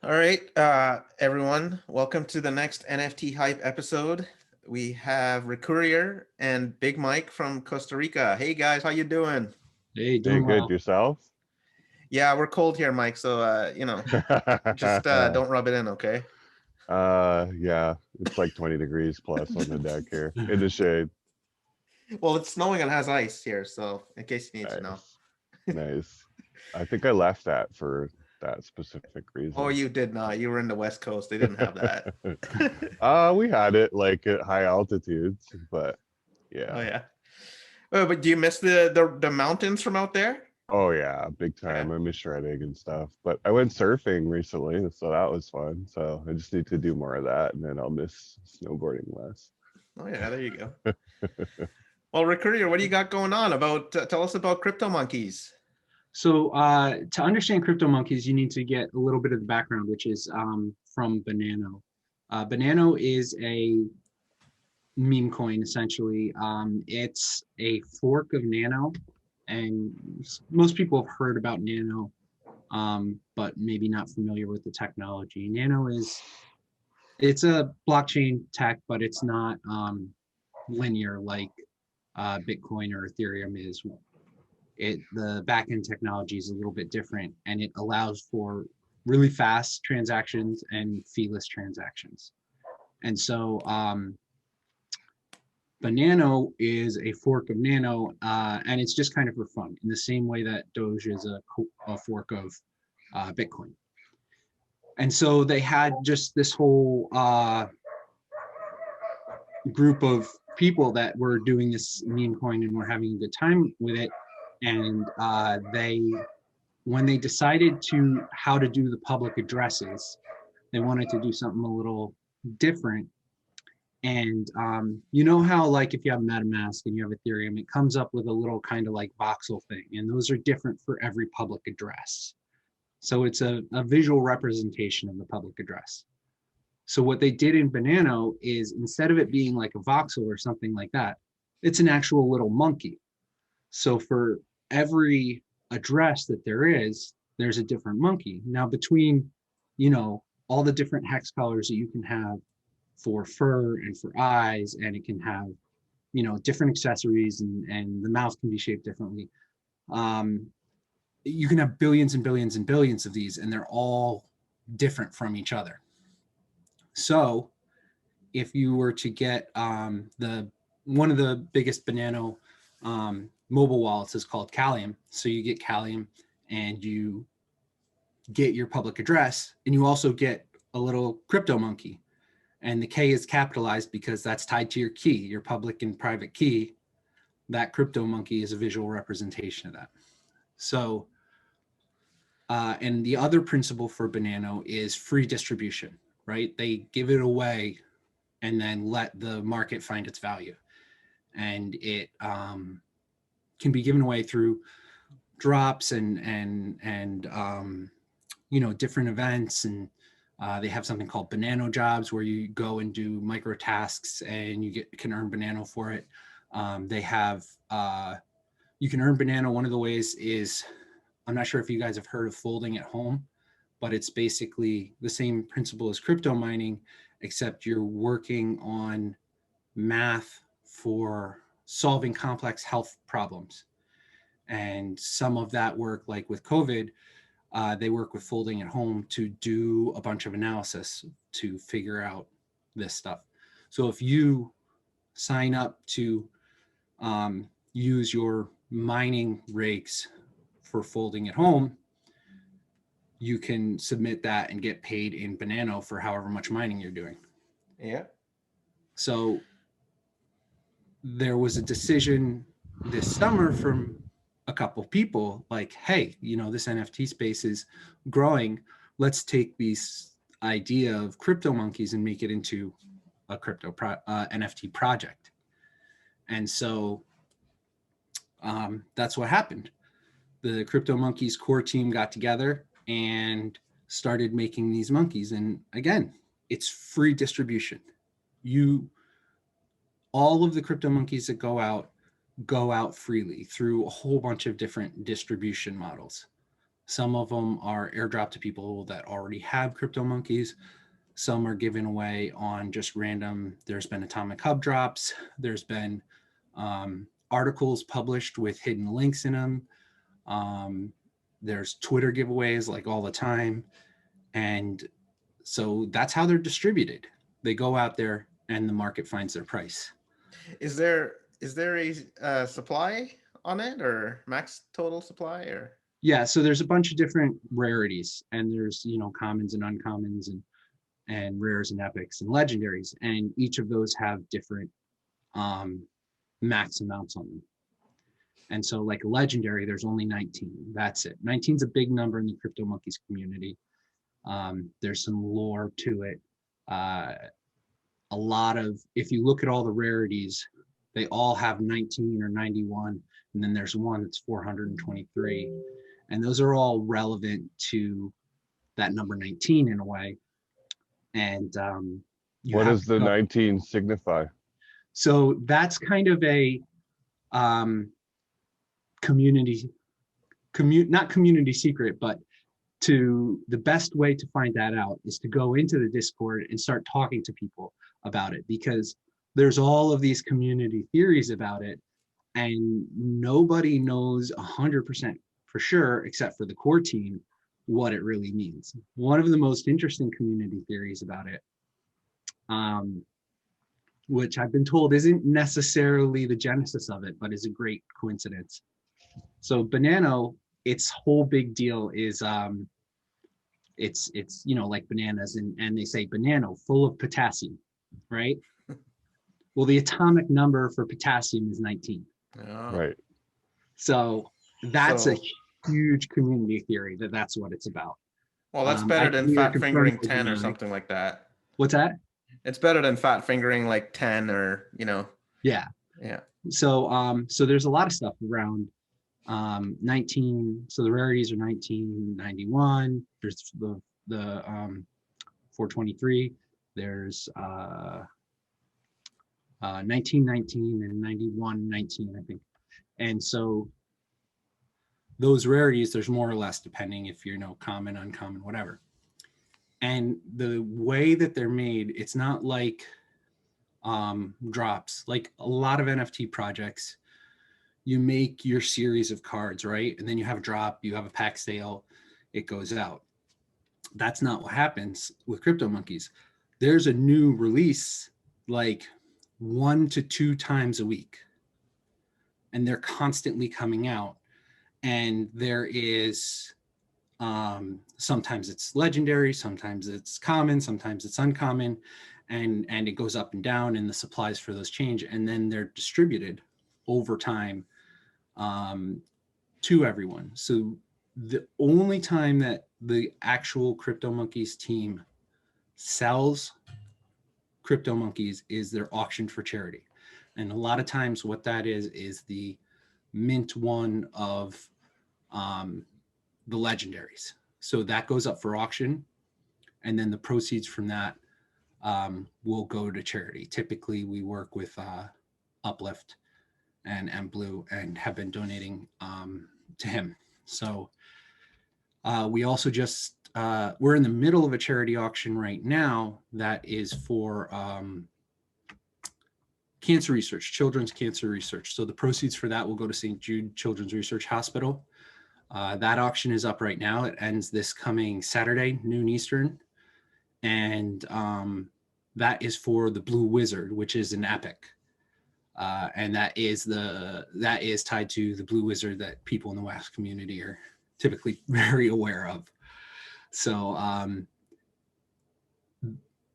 All right, everyone, welcome to the next NFT Hype episode. We have Recourier and Big Mike from Costa Rica. Hey guys, how you doing? Hey, Hey, doing good. well. Yourself? Yeah, we're cold here, Mike. So just don't rub it in, okay? Yeah, it's like 20 degrees plus on the deck here in the shade. Well, it's snowing and has ice here, so in case you need to know. Nice, nice. I think I left that for that specific Oh, reason. you did not. You were in the West Coast. They didn't have that. We had it like at high altitudes, but Oh yeah. yeah. Oh, but do you miss the mountains from out there? Oh yeah, big Yeah. time. I miss shredding and stuff. But I went surfing recently, so that was fun. So I just need to do more of that, and then I'll miss snowboarding less. Oh yeah, there you go. Well, Recourier, what do you got going on? Tell us about Cryptomonkeys. So to understand Cryptomonkeys, you need to get a little bit of the background, which is from Banano. Banano is a meme coin, essentially. It's a fork of Nano, and most people have heard about Nano, but maybe not familiar with the technology. It's a blockchain tech, but it's not linear like Bitcoin or Ethereum is. The backend technology is a little bit different, and it allows for really fast transactions and feeless transactions. And so Banano is a fork of Nano, and it's just kind of for fun, in the same way that Doge is a fork of Bitcoin. And so they had just this whole group of people that were doing this meme coin and were having a good time with it. And when they decided how to do the public addresses, they wanted to do something a little different. And you know how, like, if you have MetaMask and you have Ethereum, it comes up with a little kind of like voxel thing, and those are different for every public address. So it's a visual representation of the public address. So what they did in Banano is, instead of it being like a voxel or something like that, it's an actual little monkey. So for every address that there is, there's a different monkey. Now, between, all the different hex colors that you can have for fur and for eyes, and it can have, different accessories, and the mouth can be shaped differently. Um, you can have billions and billions and billions of these, and they're all different from each other. So if you were to get the one of the biggest Banano mobile wallets is called Callium. So you get Callium and you get your public address, and you also get a little crypto monkey. And the K is capitalized because that's tied to your key, your public and private key. That crypto monkey is a visual representation of that. So, and the other principle for Banano is free distribution, right? They give it away and then let the market find its value. And it can be given away through drops and different events. And they have something called Banano jobs, where you go and do micro tasks and you can earn Banano for it. They have you can earn Banano. One of the ways is, I'm not sure if you guys have heard of folding at home, but it's basically the same principle as crypto mining, except you're working on math for solving complex health problems. And some of that work, like with COVID, they work with folding at home to do a bunch of analysis to figure out this stuff. So if you sign up to use your mining rigs for folding at home, you can submit that and get paid in Banano for however much mining you're doing. Yeah. So there was a decision this summer from a couple people, like, hey, this NFT space is growing. Let's take this idea of Cryptomonkeys and make it into a NFT project. And so that's what happened. The Cryptomonkeys core team got together and started making these monkeys. And again, it's free distribution. All of the Cryptomonkeys that go out freely through a whole bunch of different distribution models. Some of them are airdropped to people that already have Cryptomonkeys. Some are given away on just random. There's been Atomic Hub drops. There's been articles published with hidden links in them. There's Twitter giveaways like all the time. And so that's how they're distributed. They go out there and the market finds their price. Is there a supply on it, or max total supply, or? Yeah, so there's a bunch of different rarities, and there's commons and uncommons and rares and epics and legendaries, and each of those have different max amounts on them. And so like legendary, there's only 19. That's it. 19 is a big number in the Cryptomonkeys community. There's some lore to it. A lot of, if you look at all the rarities, they all have 19 or 91, and then there's one that's 423. And those are all relevant to that number 19 in a way. And what does the 19 signify? So that's kind of a not community secret, but the best way to find that out is to go into the Discord and start talking to people about it, because there's all of these community theories about it, and nobody knows 100% for sure, except for the core team, what it really means. One of the most interesting community theories about it, which I've been told isn't necessarily the genesis of it, but is a great coincidence. So Banano, its whole big deal is it's like bananas, and they say banana full of potassium, right? Well, the atomic number for potassium is 19. Oh. Right. So that's a huge community theory that's what it's about. Well, that's better than fat fingering 10 or something like that. What's that? It's better than fat fingering like 10 or, Yeah. Yeah. So so there's a lot of stuff around 19. So the rarities are 1991. There's the 423. There's 1919 and 9119, I think. And so those rarities, there's more or less, depending if you're common, uncommon, whatever. And the way that they're made, it's not like drops. Like a lot of NFT projects, you make your series of cards, right? And then you have a drop, you have a pack sale, it goes out. That's not what happens with Cryptomonkeys. There's a new release like 1 to 2 times a week, and they're constantly coming out. And there is sometimes it's legendary, sometimes it's common, sometimes it's uncommon, and it goes up and down, and the supplies for those change, and then they're distributed over time to everyone. So the only time that the actual Cryptomonkeys team sells Cryptomonkeys is they're auctioned for charity. And a lot of times what that is the mint one of the legendaries. So that goes up for auction, and then the proceeds from that will go to charity. Typically we work with Uplift and Blue, and have been donating to him. So we also just we're in the middle of a charity auction right now that is for cancer research, children's cancer research. So the proceeds for that will go to St. Jude Children's Research Hospital. That auction is up right now. It ends this coming Saturday, noon Eastern. And that is for the Blue Wizard, which is an epic. And that is tied to the Blue Wizard that people in the WASP community are typically very aware of. So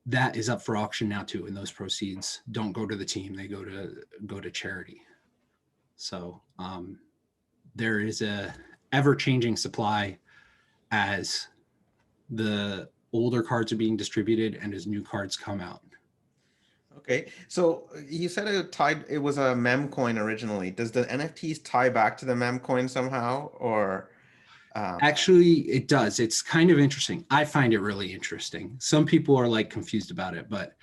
that is up for auction now too, and those proceeds don't go to the team; they go to charity. So there is a ever-changing supply as the older cards are being distributed and as new cards come out. Okay, so you said it was a mem coin originally. Does the NFTs tie back to the mem coin somehow, or? Actually, it does. It's kind of interesting. I find it really interesting. Some people are like confused about it, but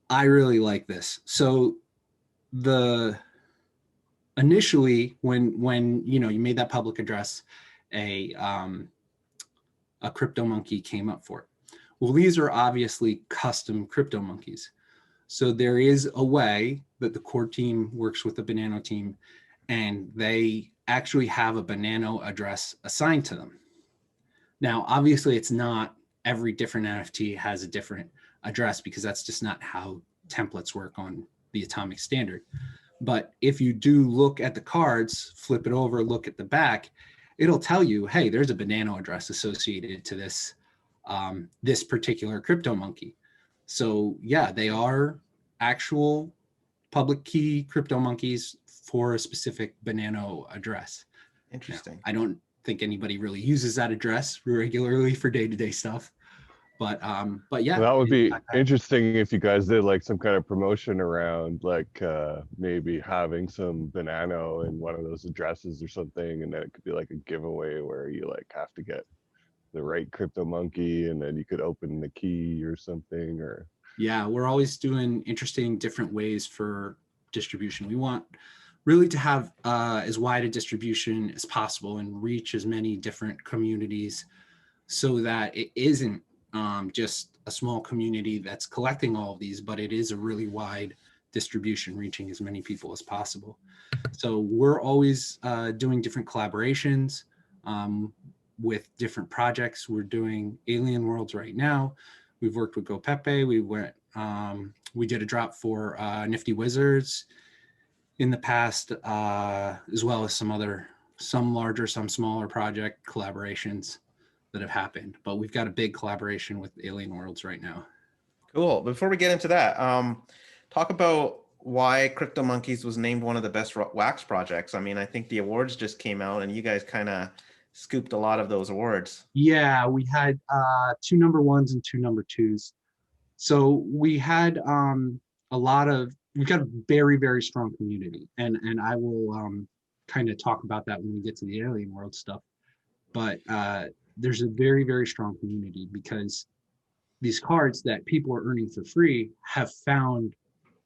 I really like this. So initially when you made that public address, a a CryptoMonkey came up for it. Well, these are obviously custom CryptoMonkeys. So there is a way that the core team works with the Banano team, and they actually have a Banano address assigned to them. Now, obviously, it's not every different NFT has a different address, because that's just not how templates work on the Atomic Standard. But if you do look at the cards, flip it over, look at the back, it'll tell you, hey, there's a Banano address associated to this this particular CryptoMonkey. So yeah, they are actual public key CryptoMonkeys for a specific Banano address. Interesting. Now, I don't think anybody really uses that address regularly for day-to-day stuff, but yeah. That would be interesting if you guys did like some kind of promotion around like maybe having some Banano in one of those addresses or something, and then it could be like a giveaway where you like have to get the right CryptoMonkey, and then you could open the key or something. Or yeah, we're always doing interesting different ways for distribution. We want really to have as wide a distribution as possible and reach as many different communities, so that it isn't just a small community that's collecting all of these, but it is a really wide distribution, reaching as many people as possible. So we're always doing different collaborations with different projects. We're doing Alien Worlds right now. We've worked with GoPepe. We did a drop for Nifty Wizards in the past, as well as some larger, some smaller project collaborations that have happened. But we've got a big collaboration with Alien Worlds right now. Cool. Before we get into that, talk about why CryptoMonkeys was named one of the best wax projects. I mean, I think the awards just came out, and you guys kind of scooped a lot of those awards. Yeah, we had 2 number 1s and 2 number 2s. So we had we've got a very, very strong community, and I will kind of talk about that when we get to the Alien World stuff. But there's a very, very strong community, because these cards that people are earning for free have found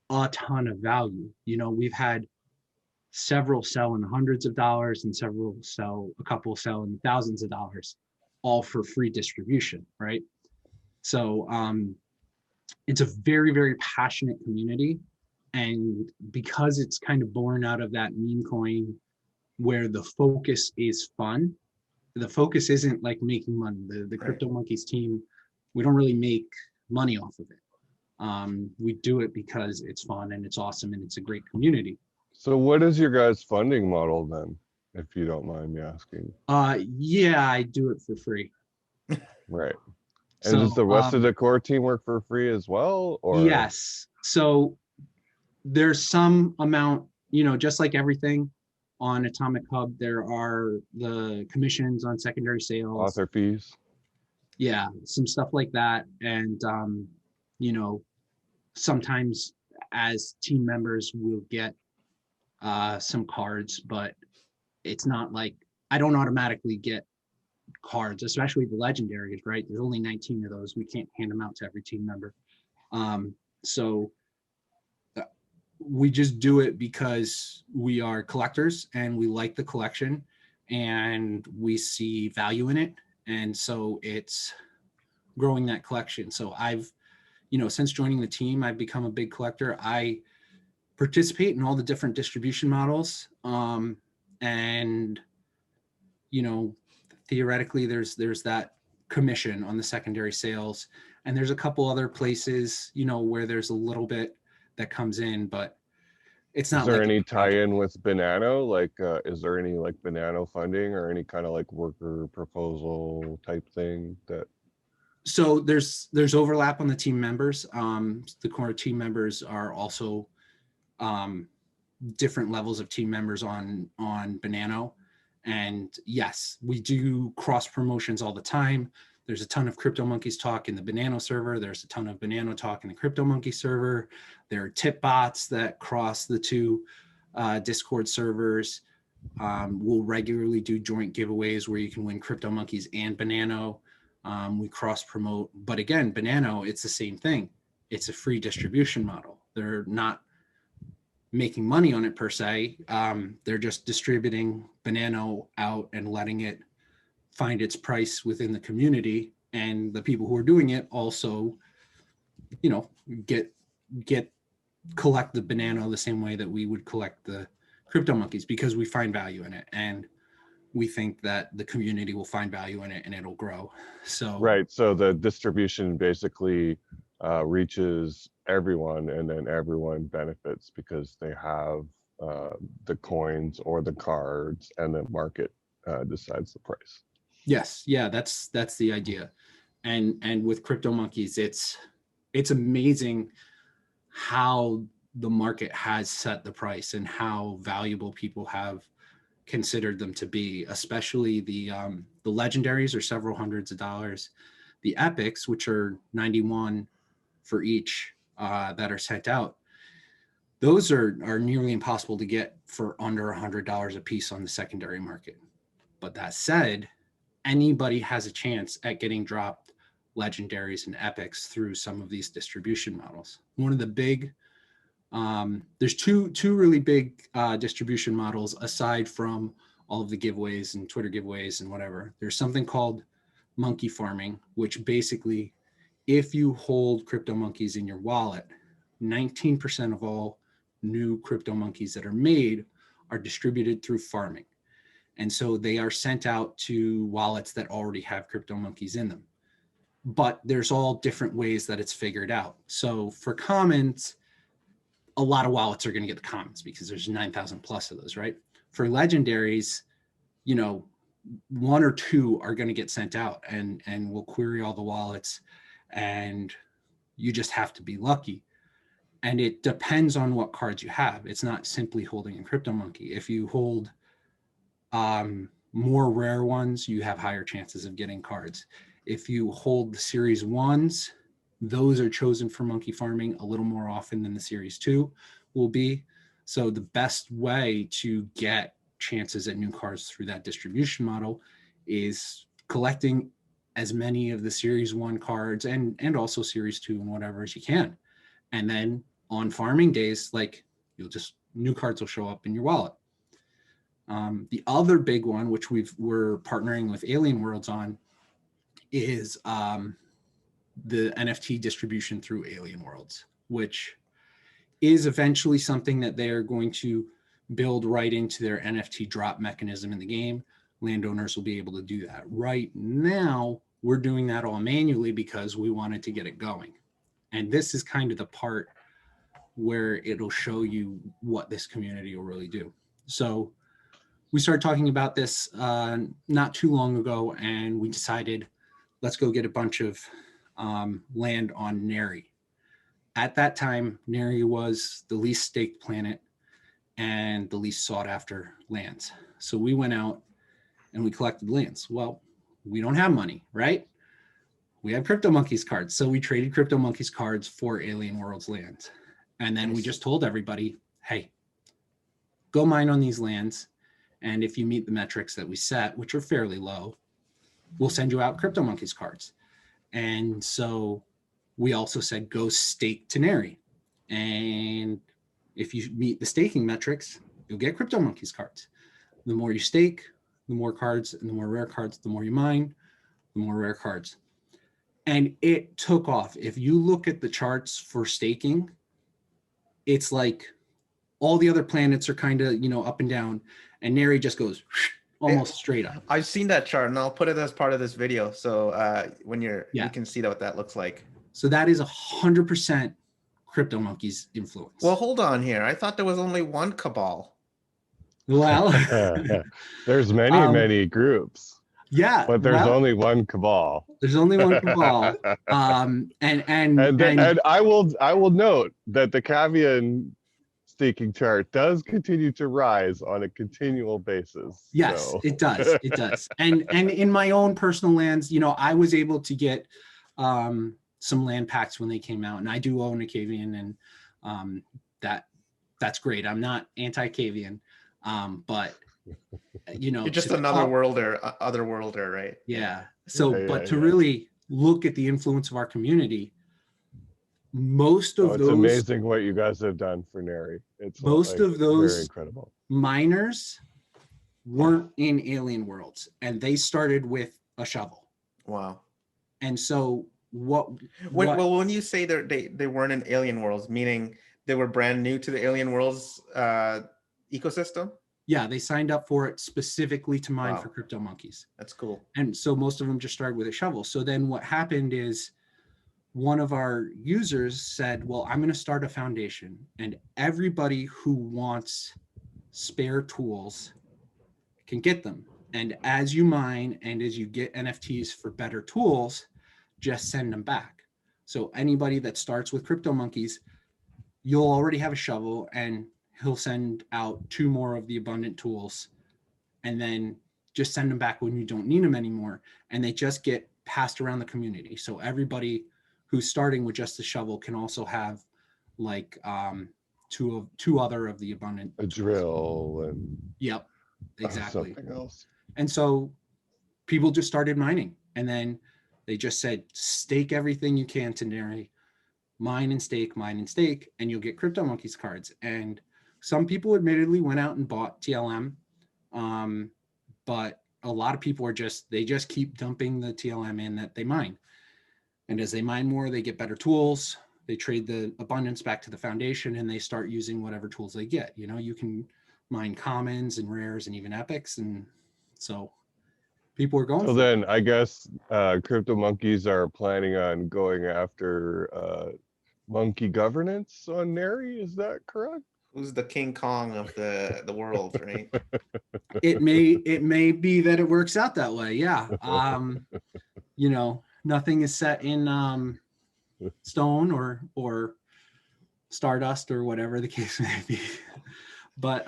a ton of value. You know, we've had several sell in hundreds of dollars, and a couple sell in thousands of dollars, all for free distribution, right? So it's a very, very passionate community. And because it's kind of born out of that meme coin where the focus is fun, the focus isn't like making money. The Right. CryptoMonkeys team, we don't really make money off of it. We do it because it's fun and it's awesome and it's a great community. so what is your guys' funding model then, if you don't mind me asking? Yeah, I do it for free. Right. And So does the rest of the core team work for free as well? Or yes. So there's some amount, you know, just like everything on Atomic Hub, there are the commissions on secondary sales. author fees? Yeah, some stuff like that. And you know, sometimes as team members we'll get some cards, but it's not like I don't automatically get cards, especially the legendaries, right? There's only 19 of those. We can't hand them out to every team member. So we just do it because we are collectors and we like the collection and we see value in it. And so it's growing that collection. So I've, you know, since joining the team, I've become a big collector. I participate in all the different distribution models. And, you know, theoretically there's that commission on the secondary sales, and there's a couple other places, you know, where there's a little bit that comes in, but it's not. Is there like any tie-in with Banano? Like, is there any like Banano funding or any kind of like worker proposal type thing that? So there's overlap on the team members. The core team members are also different levels of team members on Banano. And yes, we do cross promotions all the time. There's a ton of CryptoMonkeys talk in the Banano server. There's a ton of Banano talk in the CryptoMonkey server. There are tip bots that cross the two Discord servers. We'll regularly do joint giveaways where you can win CryptoMonkeys and Banano. We cross promote, but again, Banano, it's the same thing. It's a free distribution model. They're not making money on it per se. They're just distributing Banano out and letting it find its price within the community, and the people who are doing it also, you know, collect the banana the same way that we would collect the Cryptomonkeys, because we find value in it, and we think that the community will find value in it and it'll grow. So Right. So the distribution basically reaches everyone, and then everyone benefits because they have the coins or the cards, and the market decides the price. yes, yeah, that's the idea. And with Cryptomonkeys, it's amazing how the market has set the price and how valuable people have considered them to be, especially the legendaries are several hundreds of dollars. The epics, which are 91 for each that are sent out, those are nearly impossible to get for under $100 a piece on the secondary market. But that said, anybody has a chance at getting dropped legendaries and epics through some of these distribution models. One of the big there's two really big distribution models aside from all of the giveaways and Twitter giveaways and whatever. There's something called monkey farming, which basically, if you hold Cryptomonkeys in your wallet, 19% of all new Cryptomonkeys that are made are distributed through farming. And so they are sent out to wallets that already have Cryptomonkeys in them. But there's all different ways that it's figured out. So for commons, a lot of wallets are going to get the commons because there's 9,000 plus of those, right? For legendaries, you know, 1 or 2 are going to get sent out, and we'll query all the wallets, and you just have to be lucky. And it depends on what cards you have. It's not simply holding a Cryptomonkey. If you hold more rare ones, you have higher chances of getting cards. If you hold the series 1s, those are chosen for monkey farming a little more often than the series 2 will be. So the best way to get chances at new cards through that distribution model is collecting as many of the series 1 cards and also series 2 and whatever as you can. And then on farming days, like, new cards will show up in your wallet. The other big one, which we're partnering with Alien Worlds on, is the NFT distribution through Alien Worlds, which is eventually something that they're going to build right into their NFT drop mechanism in the game. Landowners will be able to do that. Right now, we're doing that all manually because we wanted to get it going. And this is kind of the part where it'll show you what this community will really do. So we started talking about this not too long ago, and we decided, let's go get a bunch of land on Neri. At that time, Neri was the least staked planet and the least sought after lands. So we went out and we collected lands. Well, we don't have money, right? We have Cryptomonkeys cards. So we traded Cryptomonkeys cards for Alien Worlds lands. And then we just told everybody, hey, go mine on these lands. And if you meet the metrics that we set, which are fairly low, we'll send you out Cryptomonkeys cards. And so we also said, go stake to Neri. And if you meet the staking metrics, you'll get Cryptomonkeys cards. The more you stake, the more cards, and the more rare cards. The more you mine, the more rare cards. And it took off. If you look at the charts for staking, it's like all the other planets are kind of, up and down, and Neri just goes almost straight up. I've seen that chart, and I'll put it as part of this video. So when you can see what that looks like. So that is 100% Cryptomonkeys influence. Well, hold on here. I thought there was only one Cabal. Well, there's many groups. Yeah, but there's only one Cabal. There's only one Cabal. And I will note that the Cavian staking chart does continue to rise on a continual basis. Yes, so. It does. It does. And in my own personal lands, I was able to get some land packs when they came out, and I do own a Cavian, and that's great. I'm not anti-Cavian, but you're just another other worlder, right? Yeah. So, really look at the influence of our community. Most of those, amazing what you guys have done for Neri. It's most of those very incredible miners weren't in Alien Worlds, and they started with a shovel. Wow. And so when you say they weren't in Alien Worlds, meaning they were brand new to the Alien Worlds ecosystem? Yeah, they signed up for it specifically to mine for Cryptomonkeys. That's cool. And so most of them just started with a shovel. So then what happened is one of our users said, well, I'm going to start a foundation, and everybody who wants spare tools can get them. And as you mine and as you get NFTs for better tools, just send them back. So anybody that starts with Cryptomonkeys, you'll already have a shovel, and he'll send out 2 more of the abundant tools, and then just send them back when you don't need them anymore. And they just get passed around the community. So everybody who's starting with just a shovel can also have like two other of the abundant a drill and yep, exactly. Something else. And so people just started mining, and then they just said, stake everything you can to Neri, mine and stake, and you'll get Cryptomonkeys cards. And some people admittedly went out and bought TLM, but a lot of people they just keep dumping the TLM in that they mine. And as they mine more, they get better tools. They trade the abundance back to the foundation, and they start using whatever tools they get. You know, you can mine commons and rares and even epics. And so people are going. So then I guess Cryptomonkeys are planning on going after monkey governance on Neri. Is that correct? Who's the King Kong of the world, right? It may be that it works out that way. Yeah. You know, nothing is set in stone or stardust or whatever the case may be. But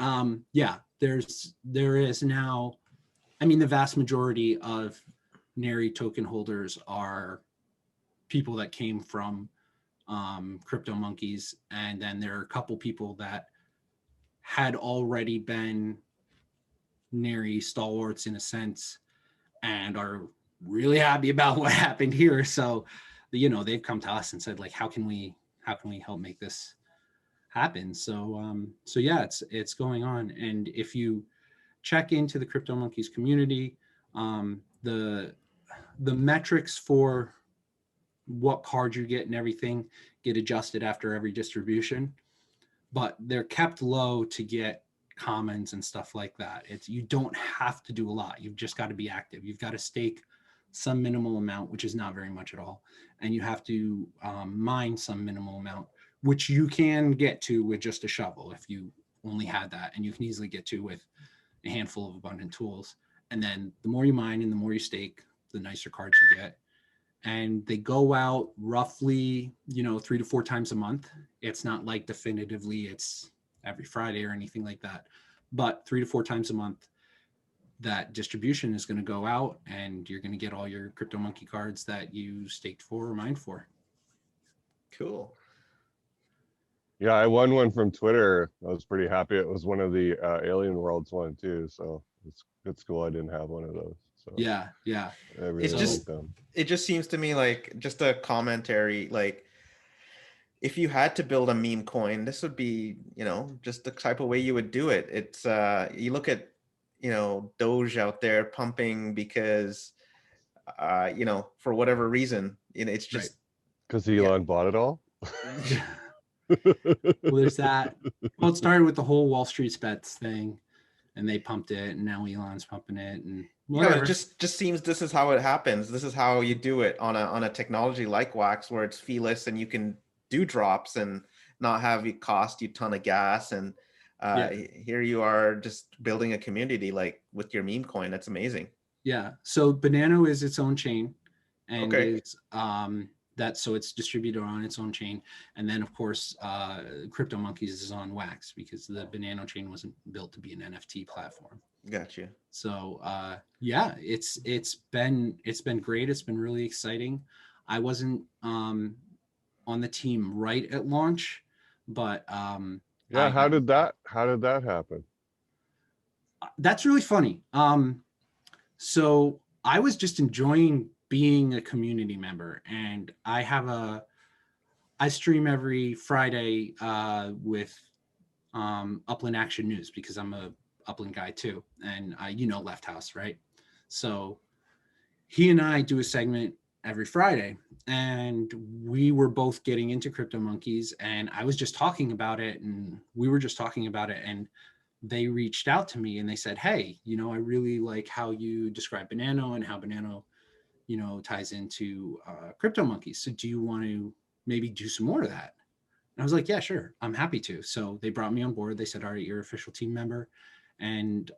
yeah, there is now, I mean, the vast majority of Neri token holders are people that came from Cryptomonkeys, and then there are a couple people that had already been Neri stalwarts in a sense and are really happy about what happened here. So, you know, they've come to us and said, like, how can we help make this happen? So yeah, it's going on. And if you check into the Cryptomonkeys community, the metrics for what cards you get and everything get adjusted after every distribution, but they're kept low to get commons and stuff like that. You don't have to do a lot. You've just got to be active. You've got to stake some minimal amount, which is not very much at all, and you have to mine some minimal amount, which you can get to with just a shovel if you only had that, and you can easily get to with a handful of abundant tools. And then the more you mine and the more you stake, the nicer cards you get. And they go out roughly, 3 to 4 times a month. It's not like definitively it's every Friday or anything like that, but 3 to 4 times a month, that distribution is going to go out, and you're going to get all your Cryptomonkey cards that you staked for or mined for. Cool. Yeah, I won one from Twitter. I was pretty happy. It was one of the Alien Worlds one too, so it's cool. I didn't have one of those. So yeah. It just seems to me like just a commentary, like if you had to build a meme coin, this would be, just the type of way you would do it. It's you look at, Doge out there pumping because for whatever reason, it's just because Elon bought it all. Well, there's that. Well, it started with the whole Wall Street bets thing, and they pumped it, and now Elon's pumping it, and whatever. It just seems this is how it happens. This is how you do it on a technology like Wax, where it's feeless and you can do drops and not have it cost you a ton of gas. And here you are just building a community like with your meme coin. That's amazing. Yeah. So Banano is its own chain, and is so it's distributed on its own chain. And then of course Cryptomonkeys is on Wax because the Banano chain wasn't built to be an NFT platform. Gotcha. So it's been great. It's been really exciting. I wasn't on the team right at launch, but how did that happen? That's really funny. So I was just enjoying being a community member, and I stream every Friday with Upland Action News because I'm a Upland guy too, and you know Left House, right? So he and I do a segment every Friday, and we were both getting into Crypto Monkeys, and I was just talking about it, and we were just talking about it, and they reached out to me and they said, hey, you know, I really like how you describe Banano and how Banano, you know, ties into Crypto Monkeys. So do you want to maybe do some more of that? And I was like, yeah, sure, I'm happy to. So they brought me on board. They said, all right, you're an official team member, and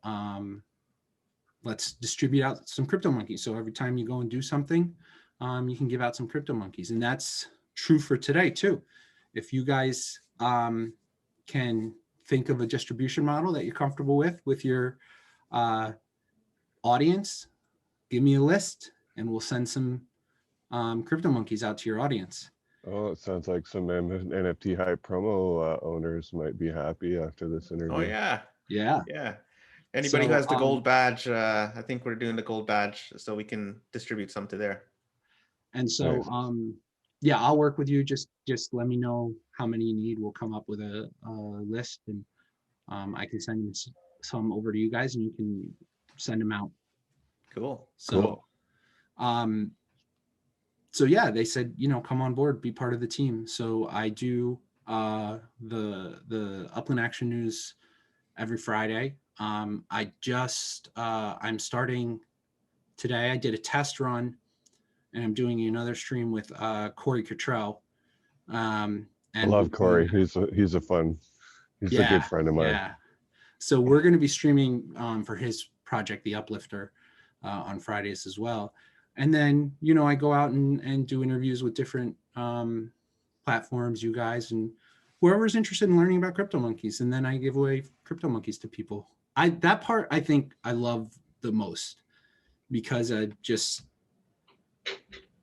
let's distribute out some Crypto Monkeys. So every time you go and do something, you can give out some Crypto Monkeys. And that's true for today too. If you guys can think of a distribution model that you're comfortable with your audience, give me a list and we'll send some Crypto Monkeys out to your audience. Oh, it sounds like some NFT hype promo owners might be happy after this interview. Oh yeah. Yeah. Yeah. Anybody who has the gold badge, I think we're doing the gold badge so we can distribute some to there. And so, Nice. Yeah, I'll work with you. Just let me know how many you need. We'll come up with a list, and I can send some over to you guys, and you can send them out. Cool. So, so yeah, they said, you know, come on board, be part of the team. So I do the Upland Action News every Friday. I just I'm starting today. I did a test run, and I'm doing another stream with Corey Cottrell. And I love Corey. He's a good friend of mine. Yeah. So we're going to be streaming for his project, The Uplifter, on Fridays as well. And then, you know, I go out and do interviews with different platforms, you guys, and whoever's interested in learning about Crypto Monkeys. And then I give away Crypto Monkeys to people. That part I think I love the most, because I just,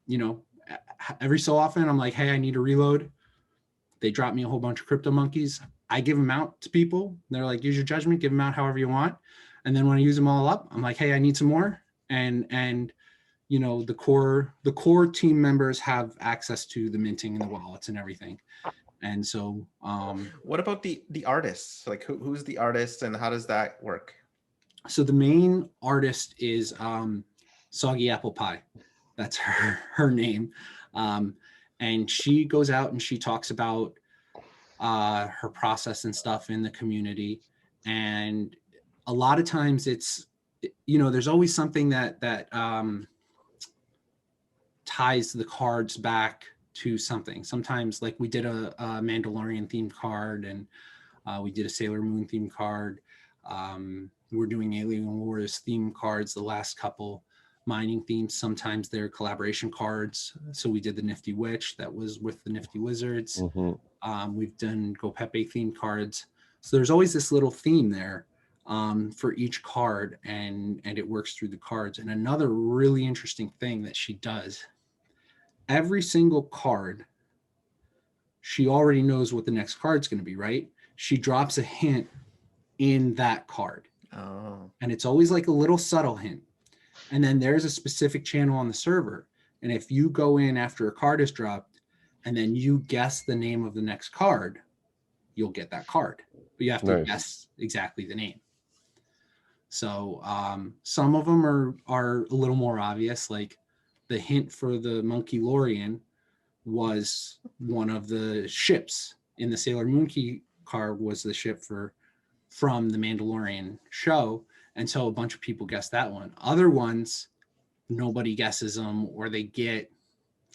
you know, every so often I'm like, hey, I need a reload. They drop me a whole bunch of Crypto Monkeys. I give them out to people. They're like, use your judgment, give them out however you want. And then when I use them all up, I'm like, hey, I need some more. And you know, the core team members have access to the minting and the wallets and everything. And so what about the artists? Like who's the artist and how does that work? So the main artist is Soggy Apple Pie. That's her name. And she goes out and she talks about her process and stuff in the community. And a lot of times it's, you know, there's always something that ties the cards back to something. Sometimes, like we did a Mandalorian themed card, and we did a Sailor Moon themed card. We're doing Alien Wars themed cards, the last couple mining themes. Sometimes they're collaboration cards. So we did the Nifty Witch that was with the Nifty Wizards. Mm-hmm. We've done Go Pepe themed cards. So there's always this little theme there for each card, and it works through the cards. And another really interesting thing that she does, every single card, she already knows what the next card's going to be, right? She drops a hint in that card. Oh. And it's always like a little subtle hint. And then there's a specific channel on the server. And if you go in after a card is dropped and then you guess the name of the next card, you'll get that card. But you have to guess exactly the name. So some of them are a little more obvious, like the hint for the Monkey Lorian was one of the ships in the Sailor Moon key card, was the ship from the Mandalorian show. And so a bunch of people guessed that one. Other ones, nobody guesses them, or they get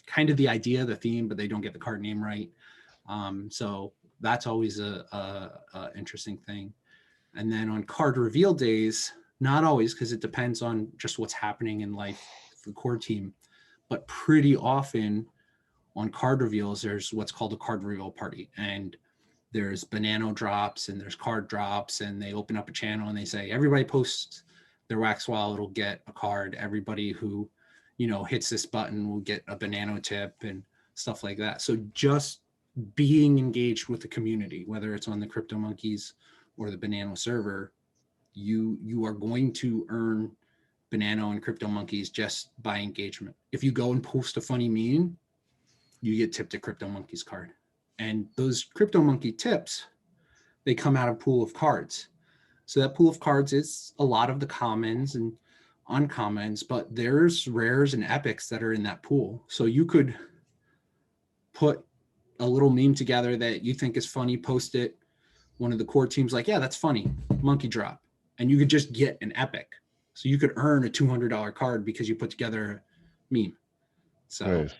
kind of the idea, the theme, but they don't get the card name right. So that's always a interesting thing. And then on card reveal days, not always, because it depends on just what's happening in life for the core team, but pretty often on card reveals, there's what's called a card reveal party. And there's banana drops and there's card drops, and they open up a channel and they say, everybody posts their wax wallet, it'll get a card. Everybody who, you know, hits this button will get a banana tip and stuff like that. So just being engaged with the community, whether it's on the Crypto Monkeys or the Banana server, you are going to earn Banana and Crypto Monkeys just by engagement. If you go and post a funny meme, you get tipped a Crypto Monkeys card. And those Crypto Monkey tips, they come out of a pool of cards. So that pool of cards is a lot of the commons and uncommons, but there's rares and epics that are in that pool. So you could put a little meme together that you think is funny, post it. One of the core teams like, yeah, that's funny, monkey drop. And you could just get an epic. So you could earn a $200 card because you put together a meme. So, Nice.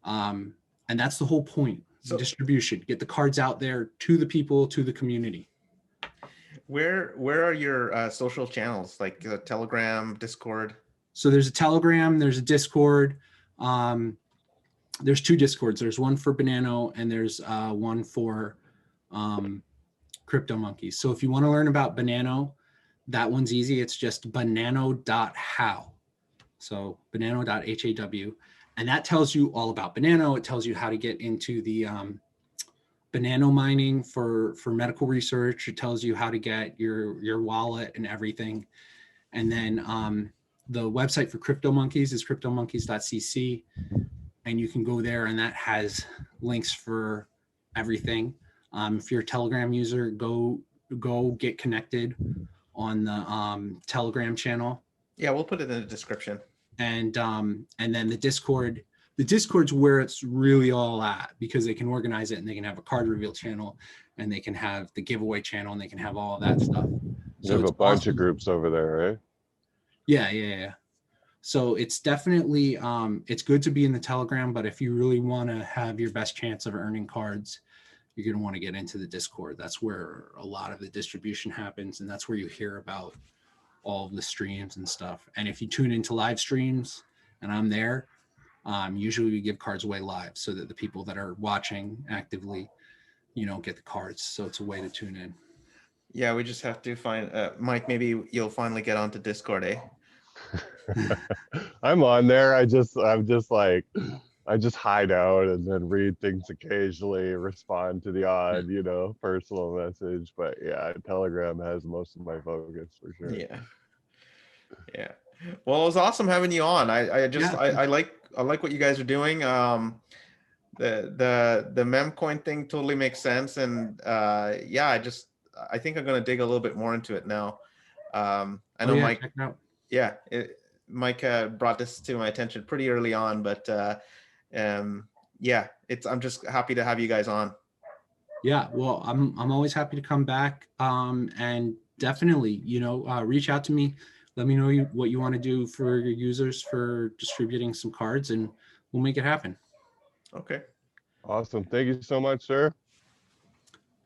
And that's the whole point. So- Distribution, get the cards out there to the people, to the community. Where are your social channels, like Telegram, Discord? So there's a Telegram, there's a Discord. There's 2 Discords. There's one for Banano and there's one for Cryptomonkeys. So if you want to learn about Banano, that one's easy. It's just banano.how. So banano.how. And that tells you all about Banano. It tells you how to get into the Banano mining for medical research. It tells you how to get your wallet and everything. And then the website for Cryptomonkeys is cryptomonkeys.cc. And you can go there and that has links for everything. If you're a Telegram user, go get connected on the Telegram channel. Yeah, we'll put it in the description. And then the Discord's where it's really all at, because they can organize it and they can have a card reveal channel and they can have the giveaway channel and they can have all of that stuff. You have a bunch of groups over there, right? Yeah. So it's definitely, it's good to be in the Telegram, but if you really want to have your best chance of earning cards, you're going to want to get into the Discord. That's where a lot of the distribution happens. And that's where you hear about all of the streams and stuff. And if you tune into live streams and I'm there, usually we give cards away live so that the people that are watching actively, get the cards. So it's a way to tune in. Yeah, we just have to find Mike, maybe you'll finally get onto Discord, eh? I'm on there. I just hide out and then read things occasionally, respond to the odd, personal message. But yeah, Telegram has most of my focus for sure. Yeah. Well, it was awesome having you on. I like what you guys are doing. The memcoin thing totally makes sense. And I think I'm gonna dig a little bit more into it now. I know Mike. Yeah, Mike brought this to my attention pretty early on, but I'm just happy to have you guys on. Yeah, well, I'm always happy to come back, and definitely, reach out to me. Let me know what you want to do for your users for distributing some cards, and we'll make it happen. Okay. Awesome. Thank you so much, sir.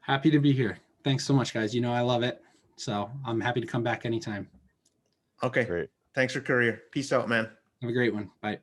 Happy to be here. Thanks so much, guys. I love it. So I'm happy to come back anytime. Okay. Great. Thanks for Recourier. Peace out, man. Have a great one. Bye.